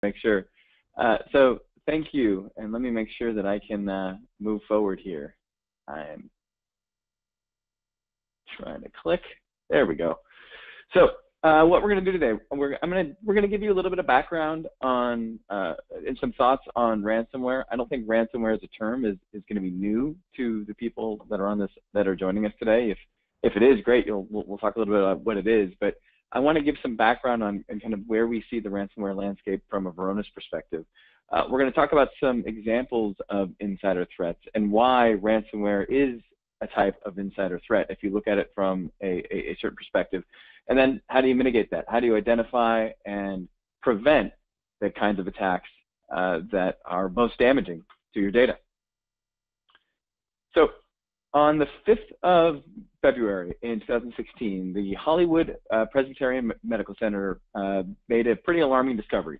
make sure. So thank you, and let me make sure that I can move forward here. I'm trying to click. There we go. So what we're going to do today, we're going to give you a little bit of background on and some thoughts on ransomware. I don't think ransomware as a term is going to be new to the people that are on this, that are joining us today. If it is, great. We'll talk a little bit about what it is, but I want to give some background on and kind of where we see the ransomware landscape from a Varonis perspective. We're going to talk about some examples of insider threats and why ransomware is a type of insider threat if you look at it from a certain perspective. And then how do you mitigate that? How do you identify and prevent the kinds of attacks that are most damaging to your data? So on the 5th of February in 2016, the Hollywood Presbyterian Medical Center made a pretty alarming discovery.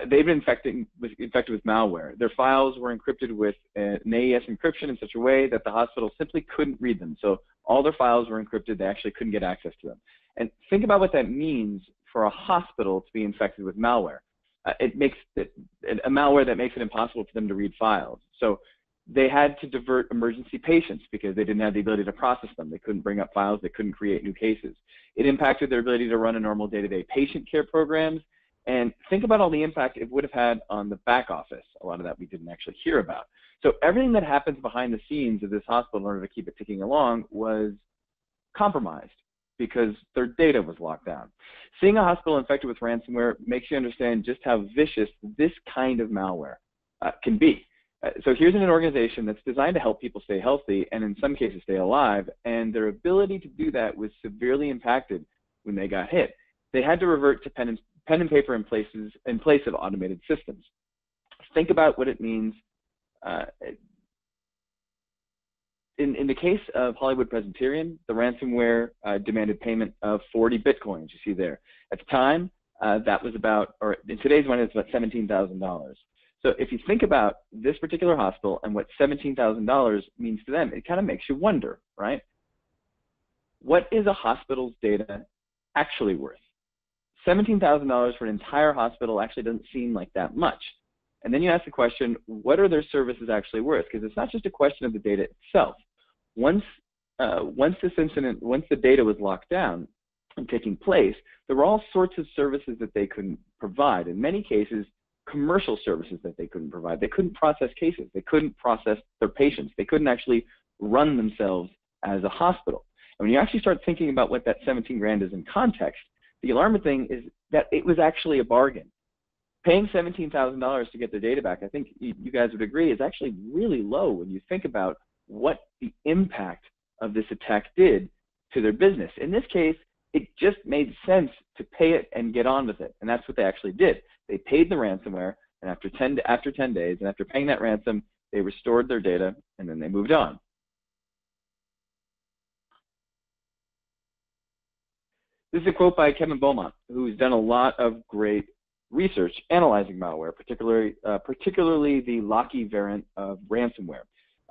They've been infected with malware. Their files were encrypted with an AES encryption in such a way that the hospital simply couldn't read them. So all their files were encrypted. They actually couldn't get access to them. And think about what that means for a hospital to be infected with malware. It makes a malware that makes it impossible for them to read files. So they had to divert emergency patients because they didn't have the ability to process them. They couldn't bring up files. They couldn't create new cases. It impacted their ability to run a normal day-to-day patient care programs. And think about all the impact it would have had on the back office. A lot of that we didn't actually hear about. So everything that happens behind the scenes of this hospital in order to keep it ticking along was compromised because their data was locked down. Seeing a hospital infected with ransomware makes you understand just how vicious this kind of malware can be. So here's an organization that's designed to help people stay healthy and in some cases stay alive, and their ability to do that was severely impacted when they got hit. They had to revert to pen and paper in place of automated systems. Think about what it means. In the case of Hollywood Presbyterian, the ransomware demanded payment of 40 Bitcoins, you see there. At the time, that was about, or in today's money, it's about $17,000. So if you think about this particular hospital and what $17,000 means to them, it kind of makes you wonder, right? What is a hospital's data actually worth? $17,000 for an entire hospital actually doesn't seem like that much. And then you ask the question, what are their services actually worth? Because it's not just a question of the data itself. Once this incident, once the data was locked down and taking place, there were all sorts of services that they couldn't provide. In many cases, commercial services that they couldn't provide. They couldn't process cases. They couldn't process their patients. They couldn't actually run themselves as a hospital. And when you actually start thinking about what that 17 grand is in context, the alarming thing is that it was actually a bargain. Paying $17,000 to get their data back, I think you guys would agree, is actually really low when you think about what the impact of this attack did to their business. In this case, it just made sense to pay it and get on with it, and that's what they actually did. They paid the ransomware, and after 10 days, and after paying that ransom, they restored their data, and then they moved on. This is a quote by Kevin Beaumont, who's done a lot of great research analyzing malware, particularly the Locky variant of ransomware.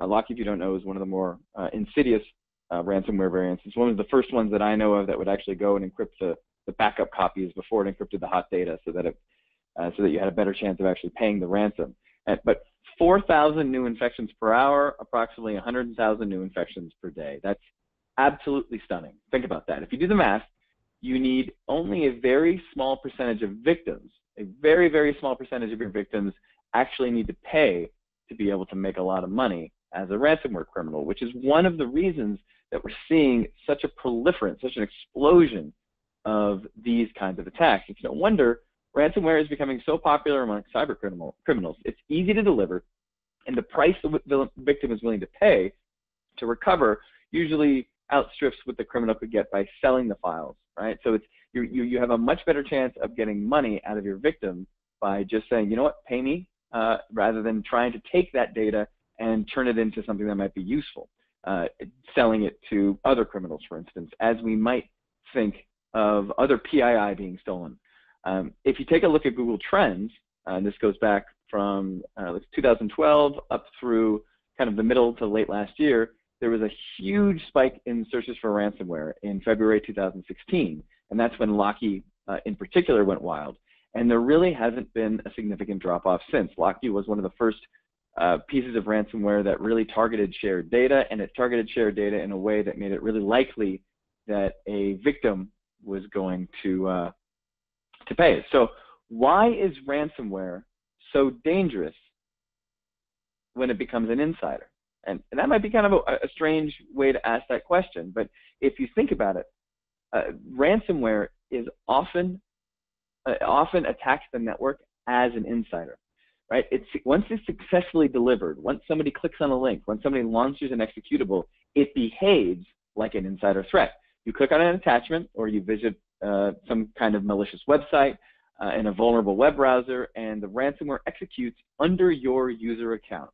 Locky, if you don't know, is one of the more insidious ransomware variants. It's one of the first ones that I know of that would actually go and encrypt the backup copies before it encrypted the hot data, so that you had a better chance of actually paying the ransom. But 4,000 new infections per hour, approximately 100,000 new infections per day. That's absolutely stunning. Think about that. If you do the math, you need only a very small percentage of victims, a very, very small percentage of your victims actually need to pay to be able to make a lot of money as a ransomware criminal, which is one of the reasons that we're seeing such a proliferance, such an explosion of these kinds of attacks. It's no wonder ransomware is becoming so popular among cyber criminals. It's easy to deliver, and the price the victim is willing to pay to recover usually outstrips what the criminal could get by selling the files, right? So it's, you have a much better chance of getting money out of your victim by just saying, you know what, pay me, rather than trying to take that data and turn it into something that might be useful, selling it to other criminals, for instance, as we might think of other PII being stolen. If you take a look at Google Trends, and this goes back from 2012 up through kind of the middle to late last year, there was a huge spike in searches for ransomware in February 2016, and that's when Locky in particular went wild. And there really hasn't been a significant drop-off since. Locky was one of the first pieces of ransomware that really targeted shared data, and it targeted shared data in a way that made it really likely that a victim was going to pay. So why is ransomware so dangerous when it becomes an insider? And that might be kind of a strange way to ask that question, but if you think about it, ransomware is often attacks the network as an insider, right? Once it's successfully delivered, once somebody clicks on a link, once somebody launches an executable, it behaves like an insider threat. You click on an attachment, or you visit some kind of malicious website in a vulnerable web browser, and the ransomware executes under your user account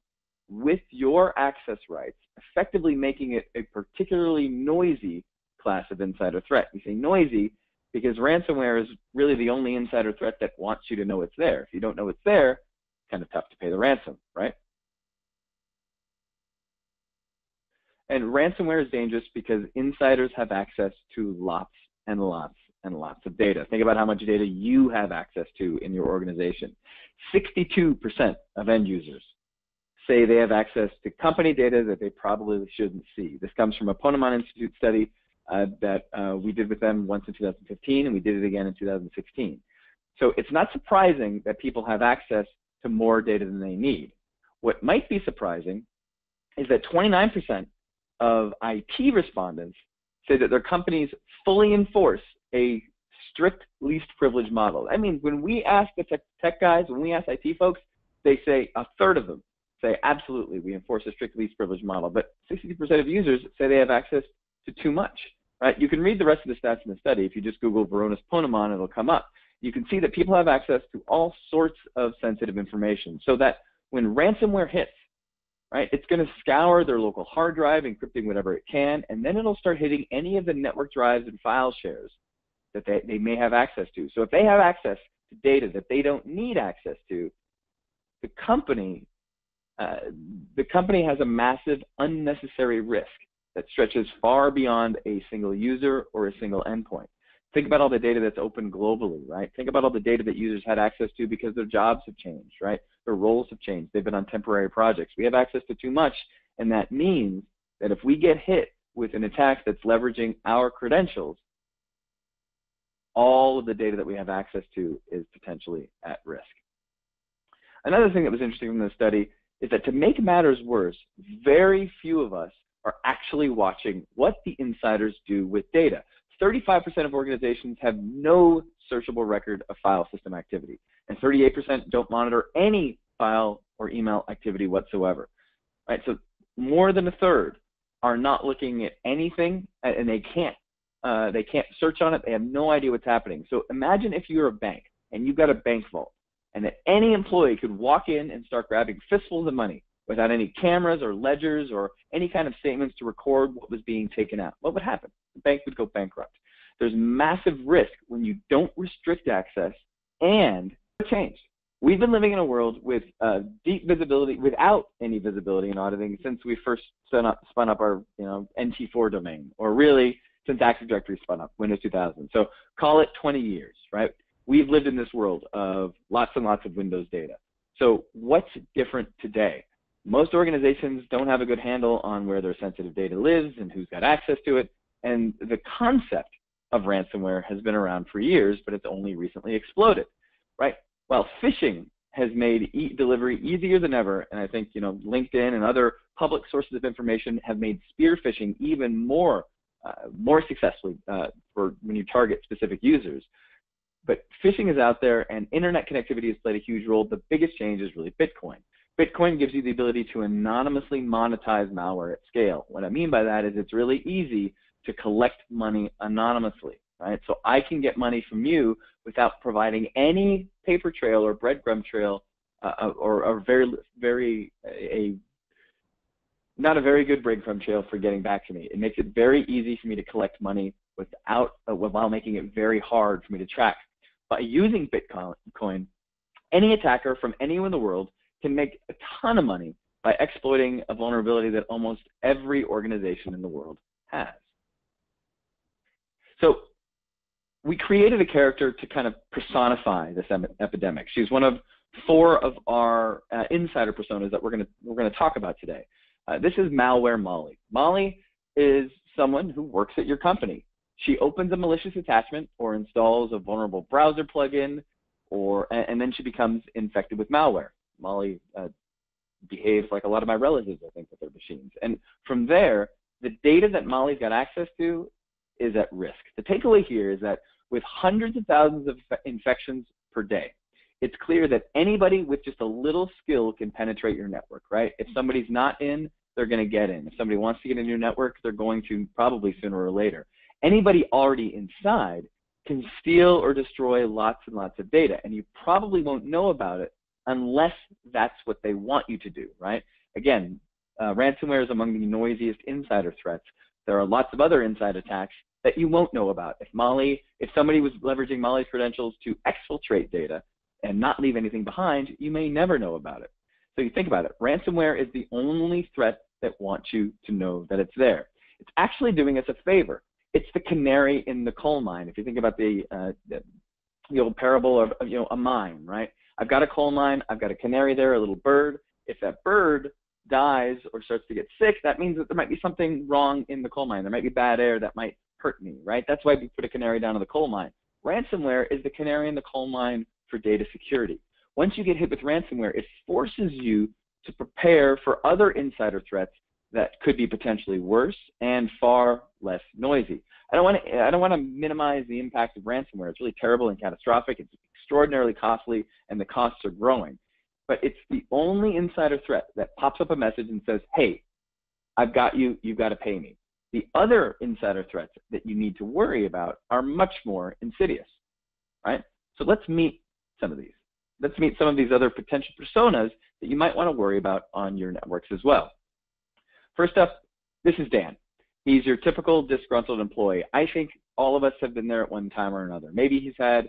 with your access rights, effectively making it a particularly noisy class of insider threat. We say noisy because ransomware is really the only insider threat that wants you to know it's there. If you don't know it's there, it's kind of tough to pay the ransom, right? And ransomware is dangerous because insiders have access to lots and lots and lots of data. Think about how much data you have access to in your organization. 62% of end users say they have access to company data that they probably shouldn't see. This comes from a Ponemon Institute study that we did with them once in 2015, and we did it again in 2016. So it's not surprising that people have access to more data than they need. What might be surprising is that 29% of IT respondents say that their companies fully enforce a strict least privilege model. I mean, when we ask the tech guys, when we ask IT folks, they say a third of them say, absolutely, we enforce a strict least privilege model. But 62% of users say they have access to too much, right? You can read the rest of the stats in the study. If you just Google Varonis Ponemon, it'll come up. You can see that people have access to all sorts of sensitive information, so that when ransomware hits, right, it's going to scour their local hard drive, encrypting whatever it can, and then it'll start hitting any of the network drives and file shares that they may have access to. So if they have access to data that they don't need access to, the company has a massive unnecessary risk that stretches far beyond a single user or a single endpoint. Think about all the data that's open globally, right? Think about all the data that users had access to because their jobs have changed, right? Their roles have changed. They've been on temporary projects. We have access to too much, and that means that if we get hit with an attack that's leveraging our credentials, all of the data that we have access to is potentially at risk. Another thing that was interesting from the study is that to make matters worse, very few of us are actually watching what the insiders do with data. 35% of organizations have no searchable record of file system activity, and 38% don't monitor any file or email activity whatsoever. Right? So more than a third are not looking at anything, and they can't search on it. They have no idea what's happening. So imagine if you're a bank and you've got a bank vault, and that any employee could walk in and start grabbing fistfuls of money without any cameras or ledgers or any kind of statements to record what was being taken out. What would happen? The bank would go bankrupt. There's massive risk when you don't restrict access and change. We've been living in a world with deep visibility, without any visibility and auditing since we first spun up our NT4 domain, or really since Active Directory spun up, Windows 2000. So call it 20 years, right? We've lived in this world of lots and lots of Windows data. So what's different today? Most organizations don't have a good handle on where their sensitive data lives and who's got access to it. And the concept of ransomware has been around for years, but it's only recently exploded, right? Well, phishing has made delivery easier than ever, and I think LinkedIn and other public sources of information have made spear phishing even more successfully for when you target specific users. But phishing is out there, and internet connectivity has played a huge role. The biggest change is really Bitcoin. Bitcoin gives you the ability to anonymously monetize malware at scale. What I mean by that is it's really easy to collect money anonymously, right? So I can get money from you without providing any paper trail or breadcrumb trail, or not a very good breadcrumb trail for getting back to me. It makes it very easy for me to collect money while making it very hard for me to track. By using Bitcoin, any attacker from anywhere in the world can make a ton of money by exploiting a vulnerability that almost every organization in the world has. So we created a character to kind of personify this epidemic. She's one of 4 of our insider personas that we're going to talk about today. This is Malware Molly. Molly is someone who works at your company. She opens a malicious attachment or installs a vulnerable browser plugin, and then she becomes infected with malware. Molly behaves like a lot of my relatives, I think, with their machines. And from there, the data that Molly's got access to is at risk. The takeaway here is that with hundreds of thousands of infections per day, it's clear that anybody with just a little skill can penetrate your network, right? If somebody's not in, they're going to get in. If somebody wants to get into your network, they're going to probably sooner or later. Anybody already inside can steal or destroy lots and lots of data, and you probably won't know about it unless that's what they want you to do, right? Again, ransomware is among the noisiest insider threats. There are lots of other inside attacks that you won't know about. If somebody was leveraging Molly's credentials to exfiltrate data and not leave anything behind, you may never know about it. So you think about it, ransomware is the only threat that wants you to know that it's there. It's actually doing us a favor. It's the canary in the coal mine. If you think about the old parable of a mine, right? I've got a coal mine, I've got a canary there, a little bird. If that bird dies or starts to get sick, that means that there might be something wrong in the coal mine. There might be bad air that might hurt me, right? That's why we put a canary down in the coal mine. Ransomware is the canary in the coal mine for data security. Once you get hit with ransomware, it forces you to prepare for other insider threats that could be potentially worse and far less noisy. I don't want to minimize the impact of ransomware. It's really terrible and catastrophic. It's extraordinarily costly, and the costs are growing. But it's the only insider threat that pops up a message and says, hey, I've got you, you've got to pay me. The other insider threats that you need to worry about are much more insidious, right? So let's meet some of these. Let's meet some of these other potential personas that you might want to worry about on your networks as well. First up, this is Dan. He's your typical disgruntled employee. I think all of us have been there at one time or another. Maybe he's had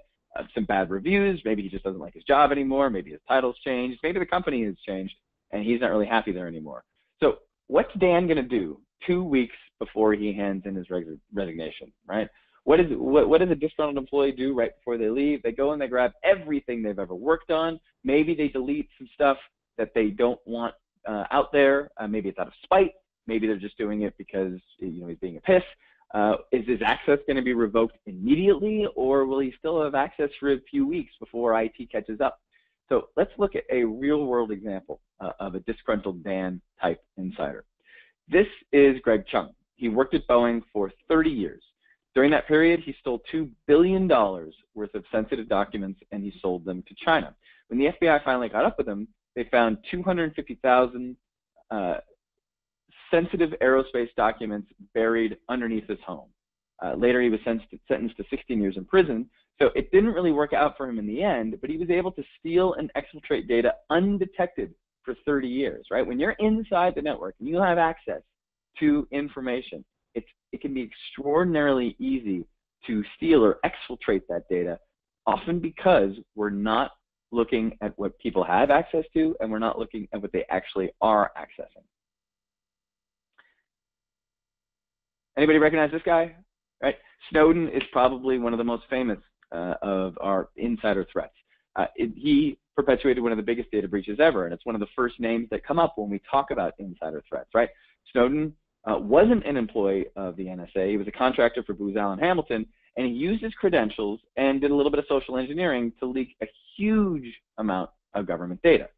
some bad reviews. Maybe he just doesn't like his job anymore. Maybe his title's changed. Maybe the company has changed, and he's not really happy there anymore. So what's Dan going to do 2 weeks before he hands in his resignation, right? What does a disgruntled employee do right before they leave? They go and they grab everything they've ever worked on. Maybe they delete some stuff that they don't want out there. Maybe it's out of spite. Maybe they're just doing it because he's being a piss. Is his access going to be revoked immediately, or will he still have access for a few weeks before IT catches up? So let's look at a real-world example of a disgruntled Dan type insider. This is Greg Chung. He worked at Boeing for 30 years. During that period, he stole $2 billion worth of sensitive documents, and he sold them to China. When the FBI finally got up with him, they found 250,000 sensitive aerospace documents buried underneath his home. Later, he was sentenced to 16 years in prison. So it didn't really work out for him in the end, but he was able to steal and exfiltrate data undetected for 30 years, right? When you're inside the network and you have access to information, it can be extraordinarily easy to steal or exfiltrate that data, often because we're not looking at what people have access to, and we're not looking at what they actually are accessing. Anybody recognize this guy? Right? Snowden is probably one of the most famous of our insider threats. He perpetuated one of the biggest data breaches ever, and it's one of the first names that come up when we talk about insider threats, right? Snowden wasn't an employee of the NSA. He was a contractor for Booz Allen Hamilton, and he used his credentials and did a little bit of social engineering to leak a huge amount of government data.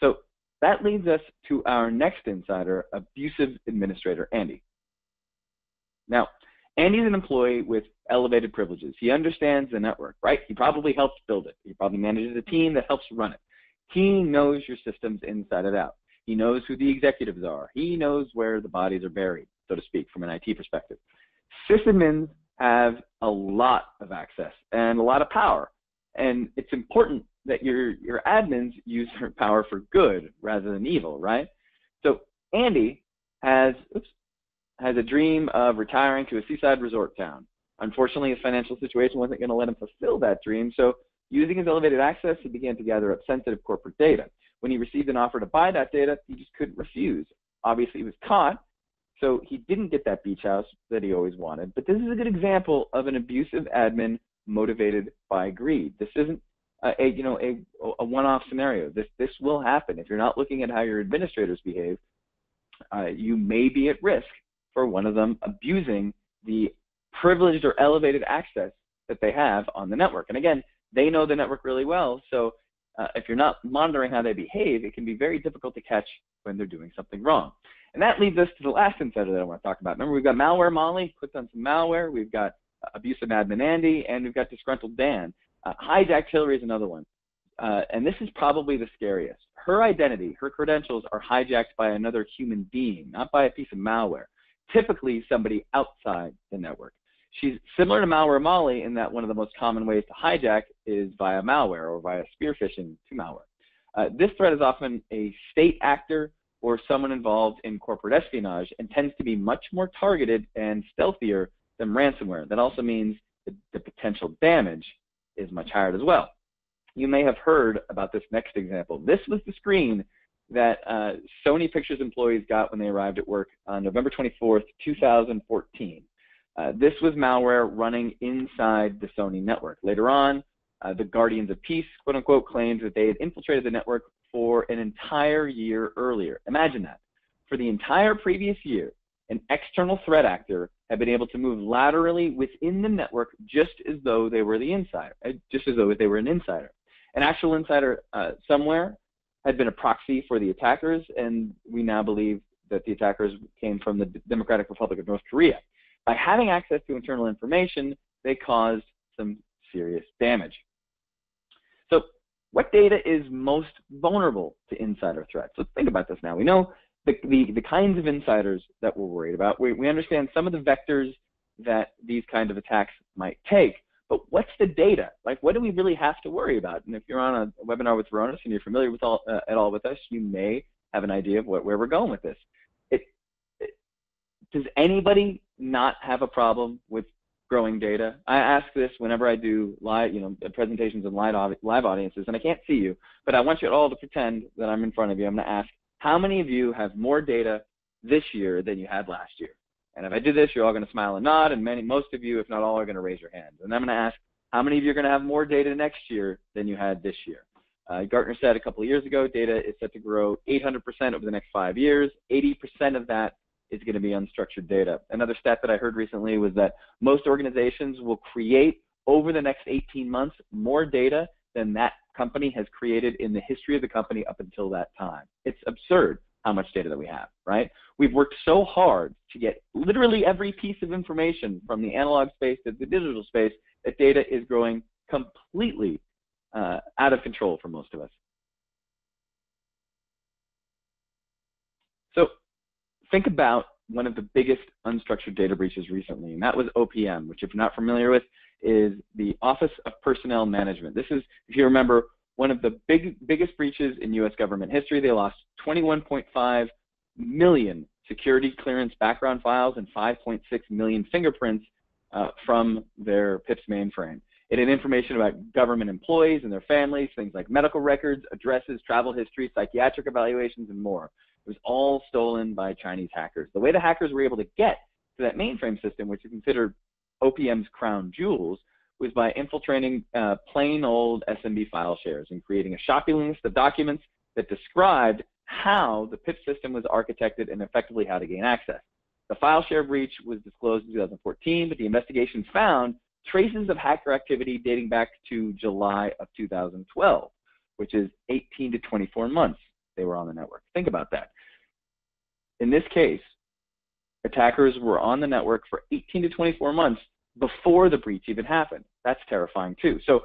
So that leads us to our next insider, abusive administrator Andy. Now, Andy's an employee with elevated privileges. He understands the network, right? He probably helped build it. He probably manages a team that helps run it. He knows your systems inside and out. He knows who the executives are. He knows where the bodies are buried, so to speak, from an IT perspective. Sysadmins have a lot of access and a lot of power, and it's important that your admins use their power for good rather than evil, right? So Andy has a dream of retiring to a seaside resort town. Unfortunately, his financial situation wasn't going to let him fulfill that dream, so using his elevated access, he began to gather up sensitive corporate data. When he received an offer to buy that data, he just couldn't refuse. Obviously, he was caught, so he didn't get that beach house that he always wanted. But this is a good example of an abusive admin motivated by greed. This isn't a one-off scenario. This will happen. If you're not looking at how your administrators behave, you may be at risk for one of them abusing the privileged or elevated access that they have on the network. And again, they know the network really well, so if you're not monitoring how they behave, it can be very difficult to catch when they're doing something wrong. And that leads us to the last insider that I want to talk about. Remember, we've got Malware Molly, clicked on some malware, we've got abusive admin Andy, and we've got disgruntled Dan. Hijacked Hillary is another one. And this is probably the scariest. Her identity, her credentials are hijacked by another human being, not by a piece of malware, typically somebody outside the network. She's similar to Malware Molly in that one of the most common ways to hijack is via malware or via spear phishing to malware. This threat is often a state actor or someone involved in corporate espionage and tends to be much more targeted and stealthier than ransomware. That also means that the potential damage is much higher as well. You may have heard about this next example. This was the screen that Sony Pictures employees got when they arrived at work on November 24th, 2014. This was malware running inside the Sony network. Later on, the Guardians of Peace, quote unquote, claimed that they had infiltrated the network for an entire year earlier. Imagine that. For the entire previous year, an external threat actor had been able to move laterally within the network just as though they were the insider, just as though they were an insider. An actual insider somewhere had been a proxy for the attackers, and we now believe that the attackers came from the Democratic Republic of North Korea. By having access to internal information, they caused some serious damage. So what data is most vulnerable to insider threats? Let's think about this now. We know the kinds of insiders that we're worried about. We understand some of the vectors that these kind of attacks might take, but what's the data? Like, what do we really have to worry about? And if you're on a webinar with Varonis and you're familiar with at all with us, you may have an idea of where we're going with this. Does anybody not have a problem with growing data? I ask this whenever I do live, presentations in live audiences, and I can't see you, but I want you all to pretend that I'm in front of you. I'm going to ask, how many of you have more data this year than you had last year? And if I do this, you're all going to smile and nod, and most of you, if not all, are going to raise your hands. And I'm going to ask, how many of you are going to have more data next year than you had this year? Gartner said a couple of years ago, data is set to grow 800% over the next 5 years. 80% of that is going to be unstructured data. Another stat that I heard recently was that most organizations will create over the next 18 months more data than that company has created in the history of the company up until that time. It's absurd how much data that we have, right? We've worked so hard to get literally every piece of information from the analog space to the digital space that data is growing completely out of control for most of us. So think about one of the biggest unstructured data breaches recently, and that was OPM, which, if you're not familiar with, is the Office of Personnel Management. This is, if you remember, one of the biggest breaches in U.S. government history. They lost 21.5 million security clearance background files and 5.6 million fingerprints from their PIPS mainframe. It had information about government employees and their families, things like medical records, addresses, travel history, psychiatric evaluations, and more. It was all stolen by Chinese hackers. The way the hackers were able to get to that mainframe system, which is considered OPM's crown jewels, was by infiltrating plain old SMB file shares and creating a shopping list of documents that described how the PIP system was architected and effectively how to gain access. The file share breach was disclosed in 2014, but the investigations found traces of hacker activity dating back to July of 2012, which is 18 to 24 months they were on the network. Think about that. In this case, attackers were on the network for 18 to 24 months before the breach even happened. That's terrifying too. So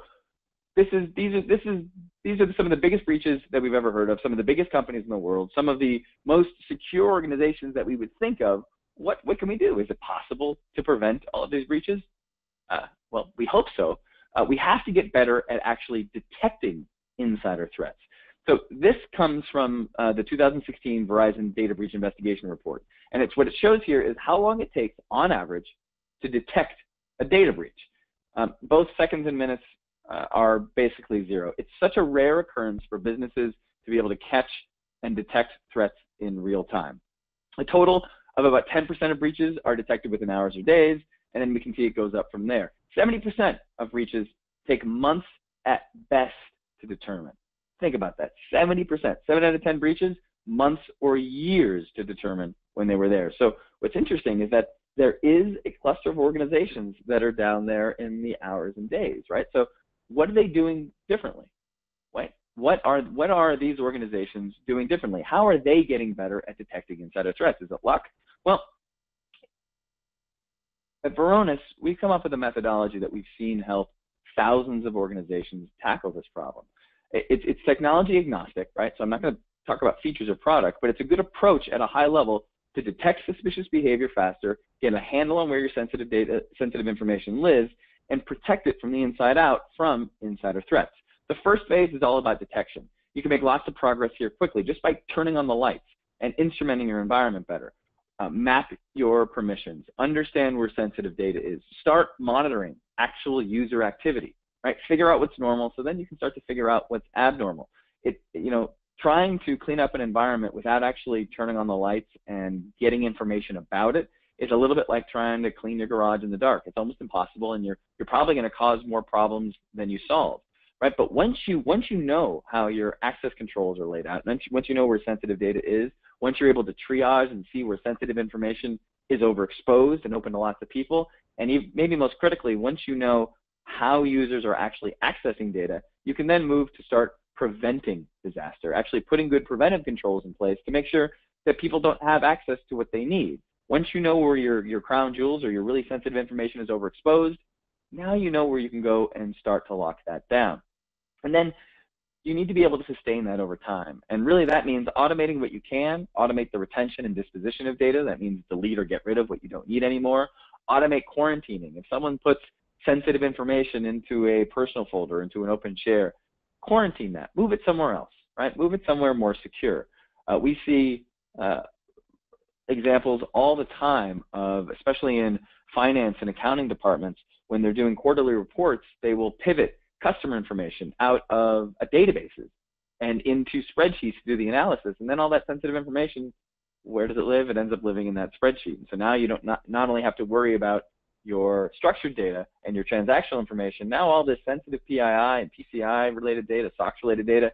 these are some of the biggest breaches that we've ever heard of, some of the biggest companies in the world, some of the most secure organizations that we would think of. What can we do? Is it possible to prevent all of these breaches? Well, we hope so. We have to get better at actually detecting insider threats. So this comes from the 2016 Verizon Data Breach Investigation Report. And what it shows here is how long it takes, on average, to detect a data breach. Both seconds and minutes are basically zero. It's such a rare occurrence for businesses to be able to catch and detect threats in real time. A total of about 10% of breaches are detected within hours or days, and then we can see it goes up from there. 70% of breaches take months at best to determine. Think about that, 70%, 7 out of 10 breaches, months or years to determine when they were there. So what's interesting is that there is a cluster of organizations that are down there in the hours and days, right? So what are they doing differently? Right? What are these organizations doing differently? How are they getting better at detecting insider threats? Is it luck? Well, at Varonis, we've come up with a methodology that we've seen help thousands of organizations tackle this problem. It's technology agnostic, right? So I'm not going to talk about features or product, but it's a good approach at a high level to detect suspicious behavior faster, get a handle on where your sensitive information lives, and protect it from the inside out from insider threats. The first phase is all about detection. You can make lots of progress here quickly just by turning on the lights and instrumenting your environment better. Map your permissions, understand where sensitive data is, start monitoring actual user activity, right? Figure out what's normal, so then you can start to figure out what's abnormal. Trying to clean up an environment without actually turning on the lights and getting information about it is a little bit like trying to clean your garage in the dark. It's almost impossible, and you're probably going to cause more problems than you solve, right? But once you know how your access controls are laid out, once you know where sensitive data is, once you're able to triage and see where sensitive information is overexposed and open to lots of people, and maybe most critically, once you know how users are actually accessing data, you can then move to start preventing disaster, actually putting good preventive controls in place to make sure that people don't have access to what they need. Once you know where your crown jewels or your really sensitive information is overexposed, now you know where you can go and start to lock that down. And then you need to be able to sustain that over time. And really that means automating what you can, automate the retention and disposition of data. That means delete or get rid of what you don't need anymore. Automate quarantining. If someone puts sensitive information into a personal folder, into an open share, quarantine that, move it somewhere else, right? Move it somewhere more secure. We see examples all the time of, especially in finance and accounting departments, when they're doing quarterly reports, they will pivot customer information out of databases and into spreadsheets to do the analysis, and then all that sensitive information, where does it live? It ends up living in that spreadsheet. And so now you don't not only have to worry about your structured data and your transactional information, now all this sensitive PII and PCI related data, SOX related data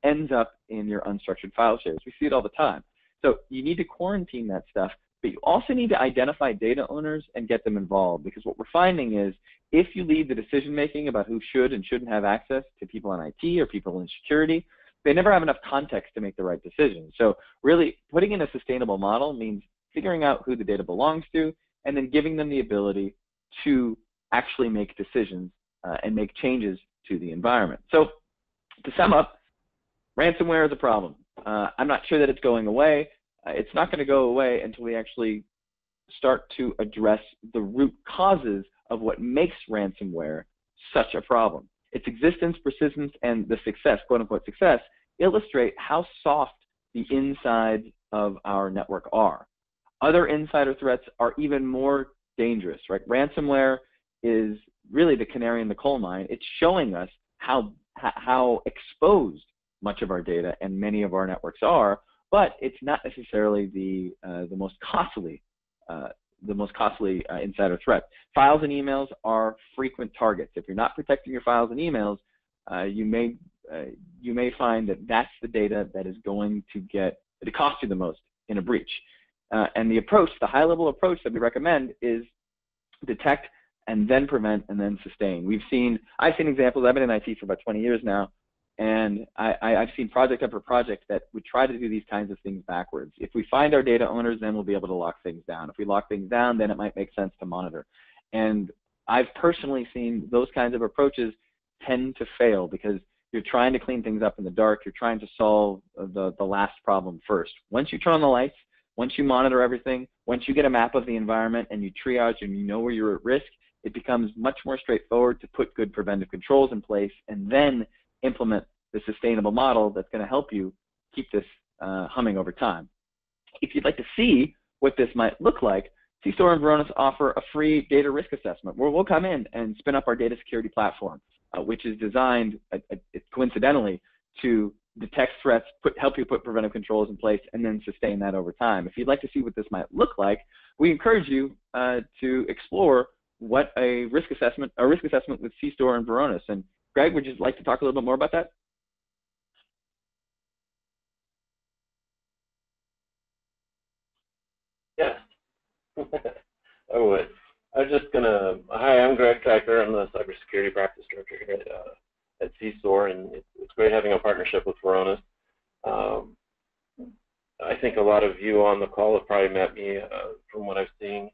ends up in your unstructured file shares. We see it all the time. So you need to quarantine that stuff, but you also need to identify data owners and get them involved, because what we're finding is if you leave the decision making about who should and shouldn't have access to people in IT or people in security, they never have enough context to make the right decision. So really putting in a sustainable model means figuring out who the data belongs to and then giving them the ability to actually make decisions and make changes to the environment. So to sum up, ransomware is a problem. I'm not sure that it's going away. It's not going to go away until we actually start to address the root causes of what makes ransomware such a problem. Its existence, persistence, and the success, quote-unquote success, illustrate how soft the insides of our network are. Other insider threats are even more dangerous, right? Ransomware is really the canary in the coal mine. It's showing us how exposed much of our data and many of our networks are, but it's not necessarily the most costly insider threat. Files and emails are frequent targets. If you're not protecting your files and emails, you may find that that's the data that is going to cost you the most in a breach. And the approach, the high-level approach that we recommend is detect and then prevent and then sustain. I've seen examples. I've been in IT for about 20 years now, and I've seen project after project that would try to do these kinds of things backwards. If we find our data owners, then we'll be able to lock things down. If we lock things down, then it might make sense to monitor. And I've personally seen those kinds of approaches tend to fail because you're trying to clean things up in the dark. You're trying to solve the last problem first. Once you turn on the lights, once you monitor everything, once you get a map of the environment and you triage and you know where you're at risk, it becomes much more straightforward to put good preventive controls in place and then implement the sustainable model that's going to help you keep this humming over time. If you'd like to see what this might look like, cStor and Varonis offer a free data risk assessment where we'll come in and spin up our data security platform, which is designed, coincidentally, to detect threats, help you put preventive controls in place, and then sustain that over time. If you'd like to see what this might look like, we encourage you to explore what a risk assessment with cStor and Varonis. And Greg, would you like to talk a little bit more about that? Yes, I would. Hi, I'm Greg Kiker. I'm the cybersecurity practice director here at cStor, and it's great having a partnership with Varonis. I think a lot of you on the call have probably met me from what I've seen.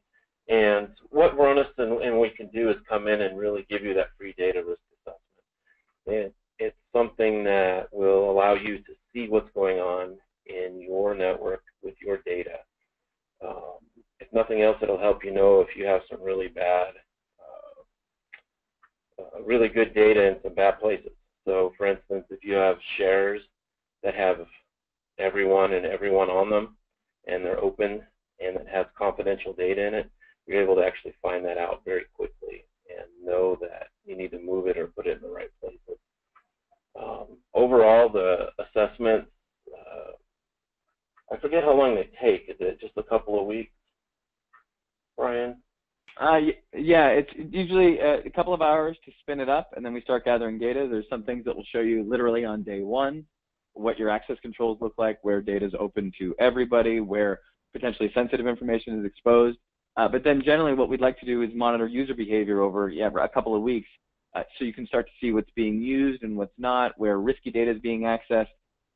And what Varonis and we can do is come in and really give you that free data risk assessment. It's something that will allow you to see what's going on in your network with your data. If nothing else, it'll help you know if you have some really bad, really good data in some bad places. So, for instance, if you have shares that have everyone on them, and they're open, and it has confidential data in it, you're able to actually find that out very quickly and know that you need to move it or put it in the right places. Overall, the assessments, I forget how long they take. Is it just a couple of weeks, Brian? Yeah, it's usually a couple of hours to spin it up, and then we start gathering data. There's some things that will show you literally on day one what your access controls look like, where data is open to everybody, where potentially sensitive information is exposed. But then generally what we'd like to do is monitor user behavior over a couple of weeks so you can start to see what's being used and what's not, where risky data is being accessed.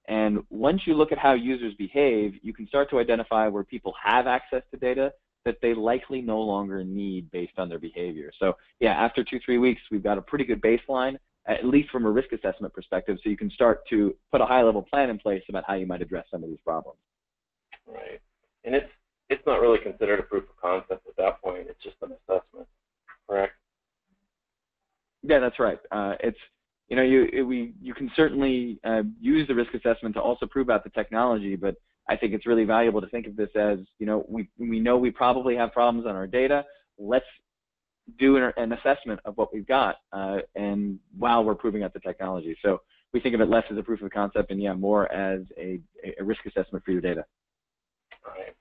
And once you look at how users behave, you can start to identify where people have access to data that they likely no longer need based on their behavior. So yeah, after 2-3 weeks, we've got a pretty good baseline, at least from a risk assessment perspective, so you can start to put a high-level plan in place about how you might address some of these problems. Right, and it's not really considered a proof of concept at that point. It's just an assessment, correct? Yeah, that's right. You can certainly use the risk assessment to also prove out the technology, but I think it's really valuable to think of this as, we know we probably have problems on our data. Let's do an assessment of what we've got, and while we're proving out the technology. So we think of it less as a proof of concept and more as a risk assessment for your data. All right.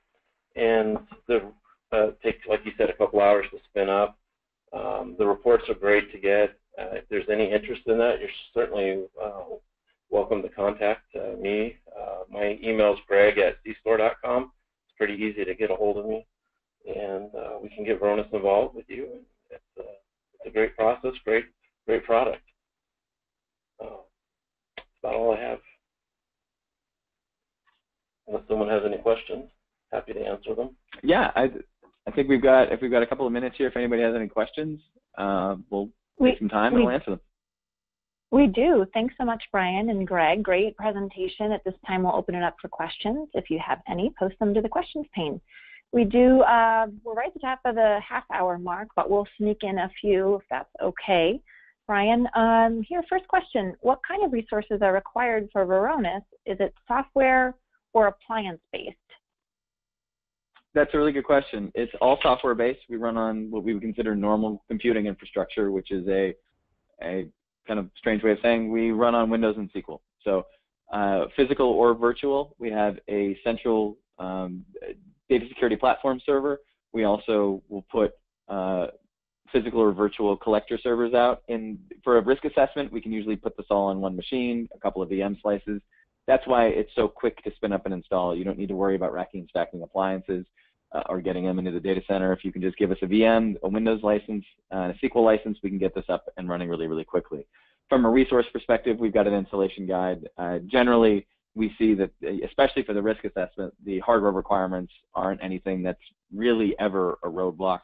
And takes, like you said, a couple hours to spin up. The reports are great to get. If there's any interest in that, you're certainly welcome to contact me. My email is greg@cstor.com. It's pretty easy to get a hold of me, and we can get Varonis involved with you. It's a great process, great product. That's about all I have. Unless someone has any questions, happy to answer them. Yeah, I think we've got a couple of minutes here. If anybody has any questions, we'll take some time and we'll answer them. We do. Thanks so much, Brian and Greg. Great presentation. At this time, we'll open it up for questions. If you have any, post them to the questions pane. We're right at the top of the half-hour mark, but we'll sneak in a few if that's okay. Brian, here, first question. What kind of resources are required for Varonis? Is it software or appliance-based? That's a really good question. It's all software-based. We run on what we would consider normal computing infrastructure, which is a kind of strange way of saying we run on Windows and SQL. So physical or virtual, we have a central data security platform server. We also will put physical or virtual collector servers out. For a risk assessment, we can usually put this all on one machine, a couple of VM slices. That's why it's so quick to spin up and install. You don't need to worry about racking and stacking appliances or getting them into the data center. If you can just give us a VM, a Windows license, and a SQL license, we can get this up and running really, really quickly. From a resource perspective, we've got an installation guide. Generally, we see that, especially for the risk assessment, the hardware requirements aren't anything that's really ever a roadblock,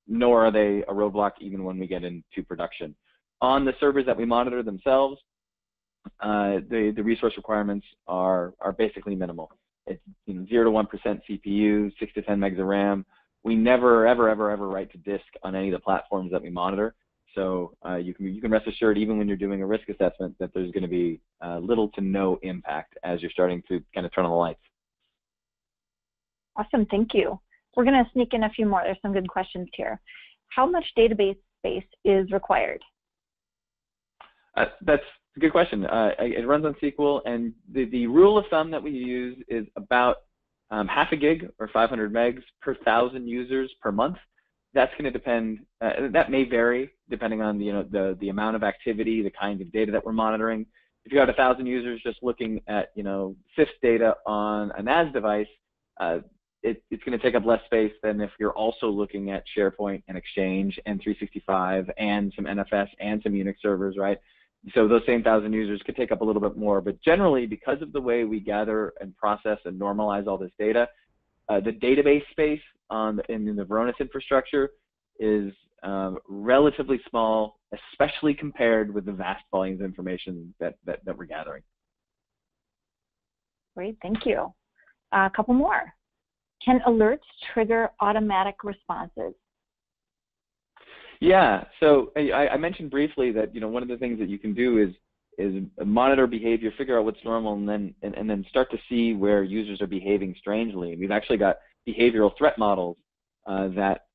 nor are they a roadblock even when we get into production. On the servers that we monitor themselves, the resource requirements are basically minimal. It's 0 to 1% CPU, 6 to 10 megs of RAM. We never, ever write to disk on any of the platforms that we monitor. So you can rest assured, even when you're doing a risk assessment, that there's going to be little to no impact as you're starting to kind of turn on the lights. Awesome, thank you. We're going to sneak in a few more. There's some good questions here. How much database space is required? That's a good question. It runs on SQL, and the rule of thumb that we use is about half a gig or 500 megs per 1,000 users per month. that's going to depend. That may vary depending on the amount of activity, the kind of data that we're monitoring. If you got 1,000 users just looking at CIFS data on a NAS device, it's going to take up less space than if you're also looking at SharePoint and Exchange and 365 and some NFS and some Unix servers, right? So those same 1,000 users could take up a little bit more. But generally, because of the way we gather and process and normalize all this data, the database space in the Varonis infrastructure is relatively small, especially compared with the vast volumes of information that we're gathering. Great, thank you. A couple more. Can alerts trigger automatic responses? Yeah, so I mentioned briefly that one of the things that you can do is monitor behavior, figure out what's normal, and then start to see where users are behaving strangely. We've actually got behavioral threat models that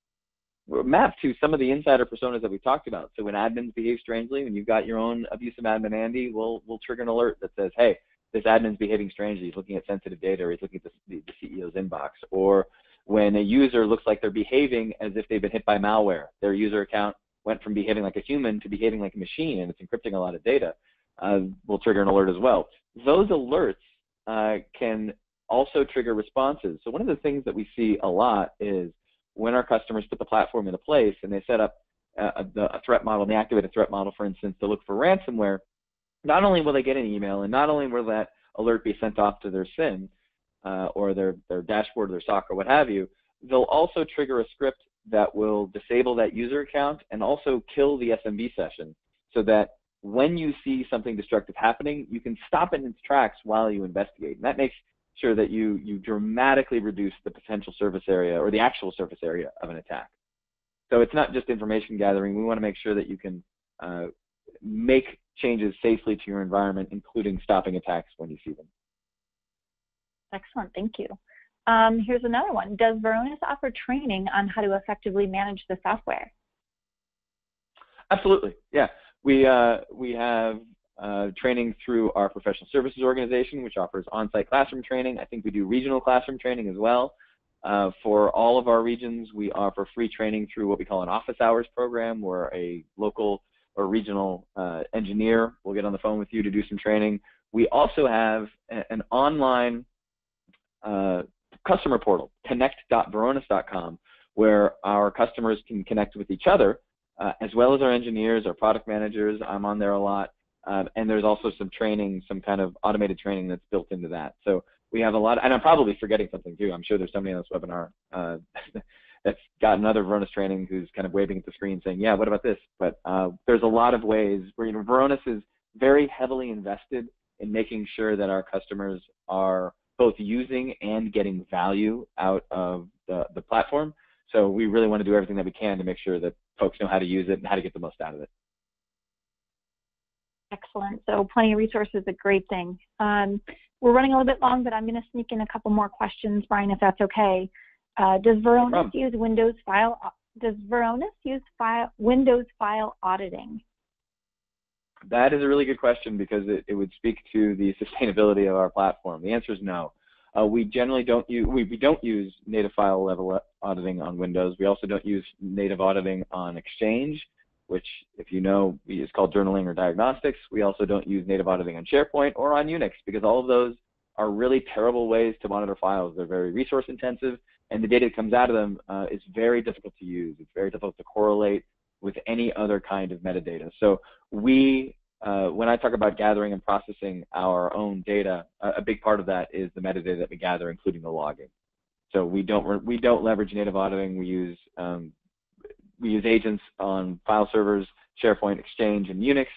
map to some of the insider personas that we talked about. So when admins behave strangely, when you've got your own abusive admin Andy, we'll trigger an alert that says, hey, this admin's behaving strangely. He's looking at sensitive data, or he's looking at the CEO's inbox. Or when a user looks like they're behaving as if they've been hit by malware, their user account went from behaving like a human to behaving like a machine, and it's encrypting a lot of data, we'll trigger an alert as well. Those alerts can also trigger responses. So one of the things that we see a lot is when our customers put the platform into place and they set up a threat model, they activate a threat model, for instance, to look for ransomware, not only will they get an email, and not only will that alert be sent off to their SIN or their dashboard or their SOC or what have you, they'll also trigger a script that will disable that user account and also kill the SMB session, so that when you see something destructive happening, you can stop it in its tracks while you investigate. And that makes sure that you dramatically reduce the potential surface area or the actual surface area of an attack. So it's not just information gathering. We want to make sure that you can make changes safely to your environment, including stopping attacks when you see them. Excellent, thank you. Here's another one. Does Varonis offer training on how to effectively manage the software? Absolutely, yeah. We have training through our professional services organization, which offers on-site classroom training. I think we do regional classroom training as well. For all of our regions, we offer free training through what we call an office hours program, where a local or regional engineer will get on the phone with you to do some training. We also have an online customer portal, connect.varonis.com, where our customers can connect with each other, as well as our engineers, our product managers. I'm on there a lot. And there's also some training, some kind of automated training that's built into that. So we have a lot, and I'm probably forgetting something too. I'm sure there's somebody on this webinar that's got another Varonis training who's kind of waving at the screen saying, yeah, what about this? But there's a lot of ways where Varonis is very heavily invested in making sure that our customers are both using and getting value out of the platform. So we really want to do everything that we can to make sure that folks know how to use it and how to get the most out of it. Excellent. So plenty of resources, a great thing. We're running a little bit long, but I'm going to sneak in a couple more questions, Brian, if that's okay. Does Varonis use Windows file? Does Varonis use Windows file auditing? That is a really good question, because it would speak to the sustainability of our platform. The answer is no. We generally don't use native file level auditing on Windows. We also don't use native auditing on Exchange, which, if you know, is called journaling or diagnostics. We also don't use native auditing on SharePoint or on Unix, because all of those are really terrible ways to monitor files. They're very resource intensive, and the data that comes out of them is very difficult to use. It's very difficult to correlate with any other kind of metadata. So we, when I talk about gathering and processing our own data, a big part of that is the metadata that we gather, including the logging. So we don't leverage native auditing. We use agents on file servers, SharePoint, Exchange, and Unix.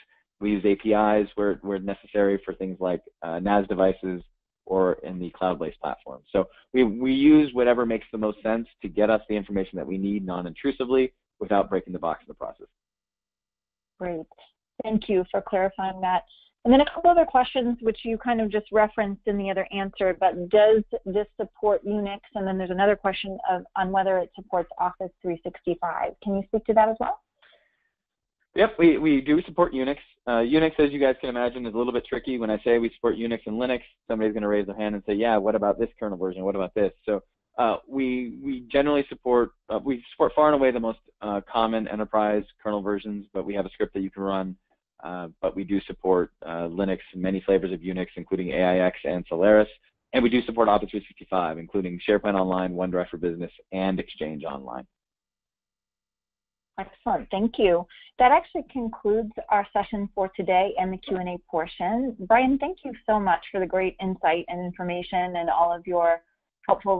We use APIs where necessary for things like NAS devices or in the cloud-based platform. So we use whatever makes the most sense to get us the information that we need non-intrusively without breaking the box in the process. Great. Thank you for clarifying that. And then a couple other questions which you kind of just referenced in the other answer, but does this support Unix? And then there's another question on whether it supports Office 365. Can you speak to that as well? Yep, we do support Unix. Unix, as you guys can imagine, is a little bit tricky. When I say we support Unix and Linux, somebody's going to raise their hand and say, yeah, what about this kernel version? What about this? So We generally support far and away the most common enterprise kernel versions, but we have a script that you can run. But we do support Linux, many flavors of Unix, including AIX and Solaris, and we do support Office 365, including SharePoint Online, OneDrive for Business, and Exchange Online. Excellent, thank you. That actually concludes our session for today and the Q&A portion. Brian, thank you so much for the great insight and information and all of your helpful